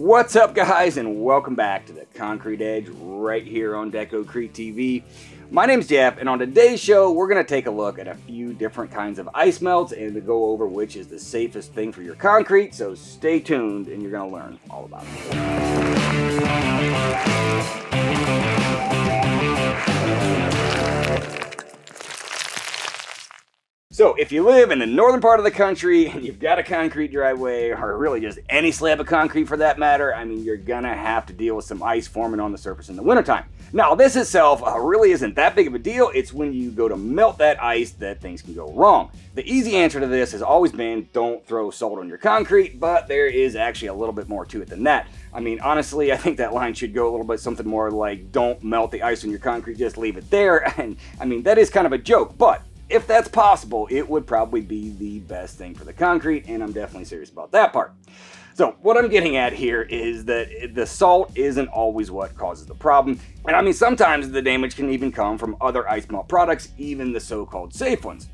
What's up, guys, and welcome back to the Concrete Edge right here on Deco-Crete TV. My name's Jeff, and on today's show, we're going to take a look at a few different kinds of ice melts and to go over which is the safest thing for your concrete, so stay tuned and you're going to learn all about it. So if you live in the northern part of the country and you've got a concrete driveway, or really just any slab of concrete for that matter, I mean, you're gonna have to deal with some ice forming on the surface in the wintertime. Now, this itself really isn't that big of a deal. It's when you go to melt that ice that things can go wrong. The easy answer to this has always been don't throw salt on your concrete, but there is actually a little bit more to it than that. I mean, honestly, I think that line should go a little bit something more like don't melt the ice on your concrete, just leave it there. And I mean, that is kind of a joke, but if that's possible, it would probably be the best thing for the concrete, and I'm definitely serious about that part. So what I'm getting at here is that the salt isn't always what causes the problem. And I mean, sometimes the damage can even come from other ice melt products, even the so-called safe ones.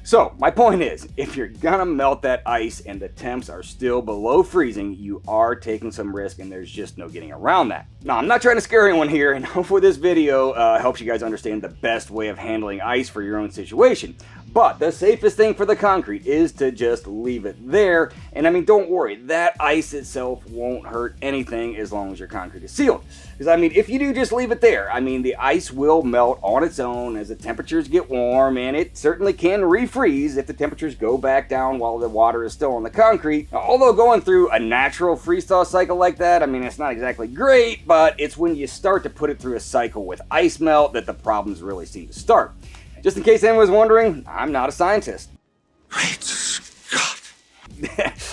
So my point is, if you're gonna melt that ice and the temps are still below freezing, you are taking some risk and there's just no getting around that. Now, I'm not trying to scare anyone here, and hopefully this video helps you guys understand the best way of handling ice for your own situation. But the safest thing for the concrete is to just leave it there. And I mean, don't worry, that ice itself won't hurt anything as long as your concrete is sealed. Because I mean, if you do just leave it there, I mean, the ice will melt on its own as the temperatures get warm, and it certainly can refreeze if the temperatures go back down while the water is still on the concrete. Now, although going through a natural freeze-thaw cycle like that, I mean, it's not exactly great, but it's when you start to put it through a cycle with ice melt that the problems really seem to start. Just in case anyone was wondering, I'm not a scientist. Great Scott!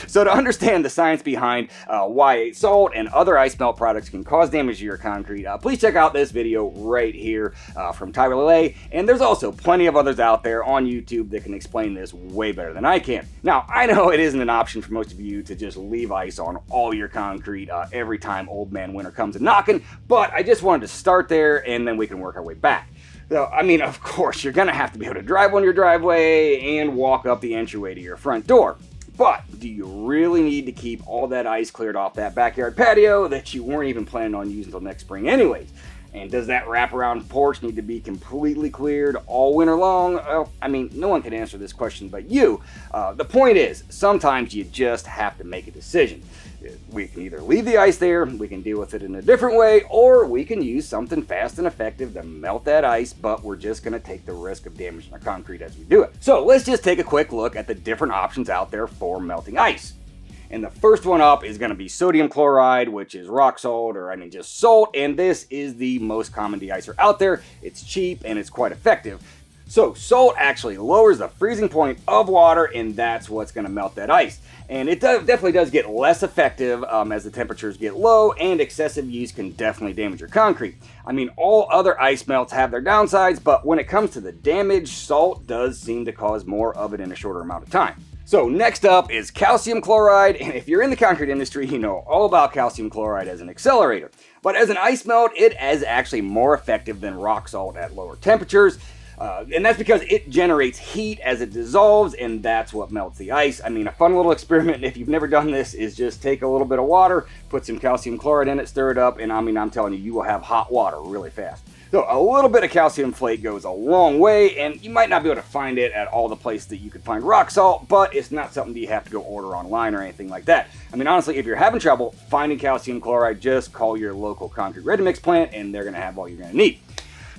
So to understand the science behind why salt and other ice melt products can cause damage to your concrete, please check out this video right here from Tyler Lay. And there's also plenty of others out there on YouTube that can explain this way better than I can. Now, I know it isn't an option for most of you to just leave ice on all your concrete every time old man winter comes a-knocking, but I just wanted to start there and then we can work our way back. So, I mean, of course, you're going to have to be able to drive on your driveway and walk up the entryway to your front door. But do you really need to keep all that ice cleared off that backyard patio that you weren't even planning on using until next spring anyways? And does that wraparound porch need to be completely cleared all winter long? Well, I mean, no one can answer this question but you. The point is, sometimes you just have to make a decision. We can either leave the ice there, we can deal with it in a different way, or we can use something fast and effective to melt that ice, but we're just going to take the risk of damaging our concrete as we do it. So let's just take a quick look at the different options out there for melting ice. And the first one up is going to be sodium chloride, which is rock salt, or I mean just salt, and this is the most common de-icer out there. It's cheap and it's quite effective. So salt actually lowers the freezing point of water, and that's what's going to melt that ice. And it definitely does get less effective as the temperatures get low, and excessive use can definitely damage your concrete. I mean, all other ice melts have their downsides, but when it comes to the damage, salt does seem to cause more of it in a shorter amount of time. So next up is calcium chloride, and if you're in the concrete industry, you know all about calcium chloride as an accelerator. But as an ice melt, it is actually more effective than rock salt at lower temperatures. And that's because it generates heat as it dissolves, and that's what melts the ice. I mean, a fun little experiment, if you've never done this, is just take a little bit of water, put some calcium chloride in it, stir it up, and I mean, I'm telling you, you will have hot water really fast. So a little bit of calcium flake goes a long way, and you might not be able to find it at all the places that you could find rock salt, but it's not something that you have to go order online or anything like that. I mean, honestly, if you're having trouble finding calcium chloride, just call your local concrete ready-mix plant, and they're going to have all you're going to need.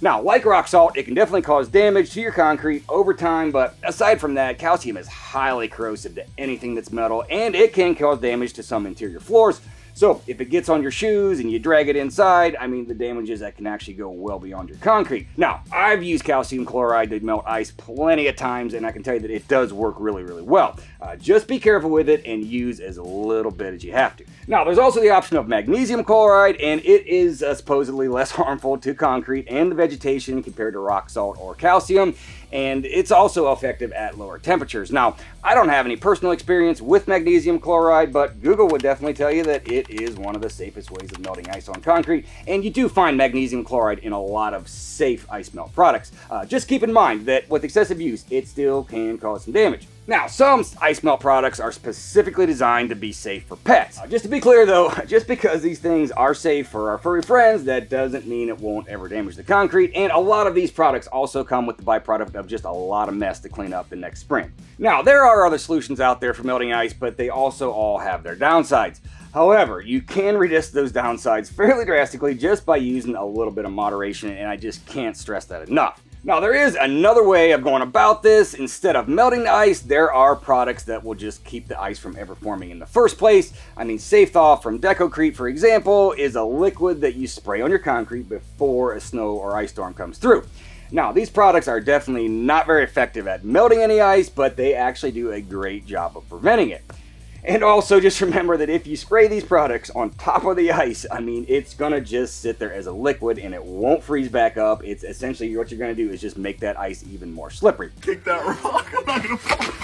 Now, like rock salt, it can definitely cause damage to your concrete over time, but aside from that, calcium is highly corrosive to anything that's metal, and it can cause damage to some interior floors. So if it gets on your shoes and you drag it inside, I mean, the damages that can actually go well beyond your concrete. Now, I've used calcium chloride to melt ice plenty of times, and I can tell you that it does work really, really well. Just be careful with it and use as little bit as you have to. Now, there's also the option of magnesium chloride, and it is supposedly less harmful to concrete and the vegetation compared to rock salt or calcium, and it's also effective at lower temperatures. Now, I don't have any personal experience with magnesium chloride, but Google would definitely tell you that it is one of the safest ways of melting ice on concrete, and you do find magnesium chloride in a lot of safe ice melt products. Just keep in mind that with excessive use, it still can cause some damage. Now, some ice melt products are specifically designed to be safe for pets. Just to be clear though, just because these things are safe for our furry friends, that doesn't mean it won't ever damage the concrete, and a lot of these products also come with the byproduct of just a lot of mess to clean up the next spring. Now, there are other solutions out there for melting ice, but they also all have their downsides. However, you can reduce those downsides fairly drastically just by using a little bit of moderation, and I just can't stress that enough. Now, there is another way of going about this. Instead of melting the ice, there are products that will just keep the ice from ever forming in the first place. I mean, Safe Thaw from Deco-Crete, for example, is a liquid that you spray on your concrete before a snow or ice storm comes through. Now, these products are definitely not very effective at melting any ice, but they actually do a great job of preventing it. And also just remember that if you spray these products on top of the ice, I mean, it's gonna just sit there as a liquid and it won't freeze back up. It's essentially what you're gonna do is just make that ice even more slippery. Kick that rock. I'm not gonna fall.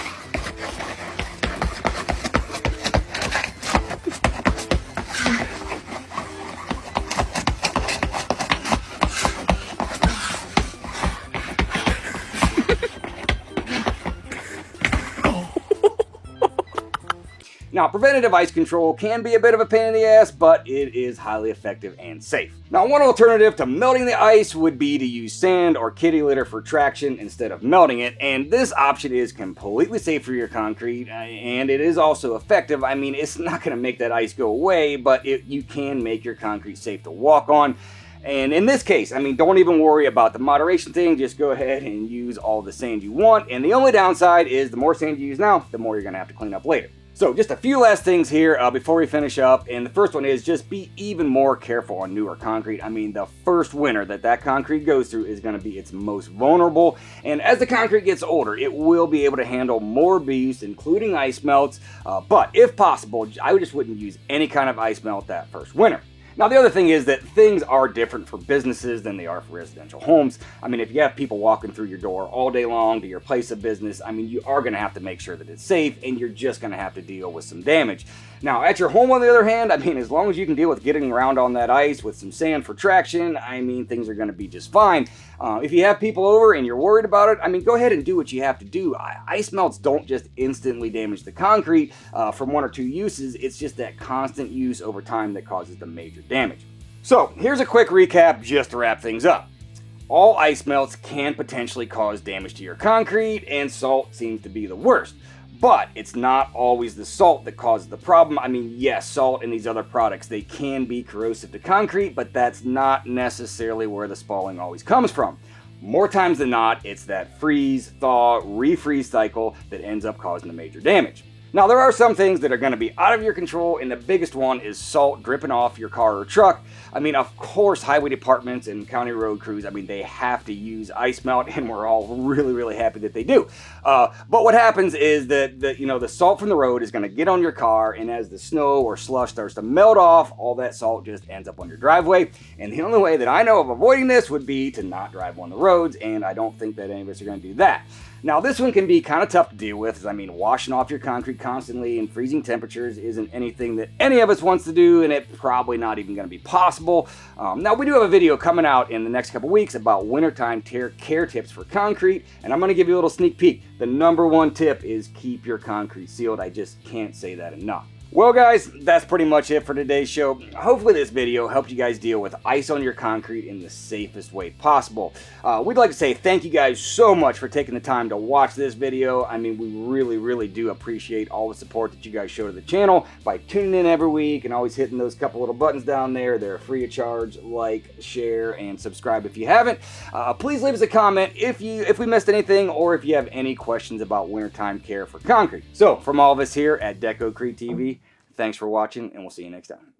Now, preventative ice control can be a bit of a pain in the ass, but it is highly effective and safe. Now, one alternative to melting the ice would be to use sand or kitty litter for traction instead of melting it, and this option is completely safe for your concrete, and it is also effective. I mean, it's not going to make that ice go away, but you can make your concrete safe to walk on. And in this case, I mean, don't even worry about the moderation thing. Just go ahead and use all the sand you want. And the only downside is the more sand you use now, the more you're going to have to clean up later. So just a few last things here before we finish up, and the first one is just be even more careful on newer concrete. I mean, the first winter that concrete goes through is going to be its most vulnerable, and as the concrete gets older, it will be able to handle more abuse, including ice melts, but if possible, I just wouldn't use any kind of ice melt that first winter. Now, the other thing is that things are different for businesses than they are for residential homes. I mean, if you have people walking through your door all day long to your place of business, I mean, you are going to have to make sure that it's safe, and you're just going to have to deal with some damage. Now, at your home, on the other hand, I mean, as long as you can deal with getting around on that ice with some sand for traction, I mean, things are going to be just fine. If you have people over and you're worried about it, I mean, go ahead and do what you have to do. Ice melts don't just instantly damage the concrete from one or two uses. It's just that constant use over time that causes the major damage. So here's a quick recap just to wrap things up. All ice melts can potentially cause damage to your concrete, and salt seems to be the worst. But it's not always the salt that causes the problem. I mean, yes, salt and these other products, they can be corrosive to concrete, but that's not necessarily where the spalling always comes from. More times than not, it's that freeze, thaw, refreeze cycle that ends up causing the major damage. Now, there are some things that are going to be out of your control, and the biggest one is salt dripping off your car or truck. I mean, of course, highway departments and county road crews, I mean, they have to use ice melt, and we're all really, really happy that they do. But what happens is that the salt from the road is going to get on your car, and as the snow or slush starts to melt off, all that salt just ends up on your driveway. And the only way that I know of avoiding this would be to not drive on the roads, and I don't think that any of us are going to do that. Now, this one can be kind of tough to deal with. I mean, washing off your concrete constantly in freezing temperatures isn't anything that any of us wants to do, and it's probably not even going to be possible. Now, we do have a video coming out in the next couple weeks about wintertime care tips for concrete, and I'm going to give you a little sneak peek. The number one tip is keep your concrete sealed. I just can't say that enough. Well, guys, that's pretty much it for today's show. Hopefully this video helped you guys deal with ice on your concrete in the safest way possible. We'd like to say thank you guys so much for taking the time to watch this video. I mean, we really, really do appreciate all the support that you guys show to the channel by tuning in every week and always hitting those couple little buttons down there. They're free of charge. Like, share, and subscribe if you haven't. Please leave us a comment if we missed anything, or if you have any questions about wintertime care for concrete. So, from all of us here at Deco-Crete TV, thanks for watching, and we'll see you next time.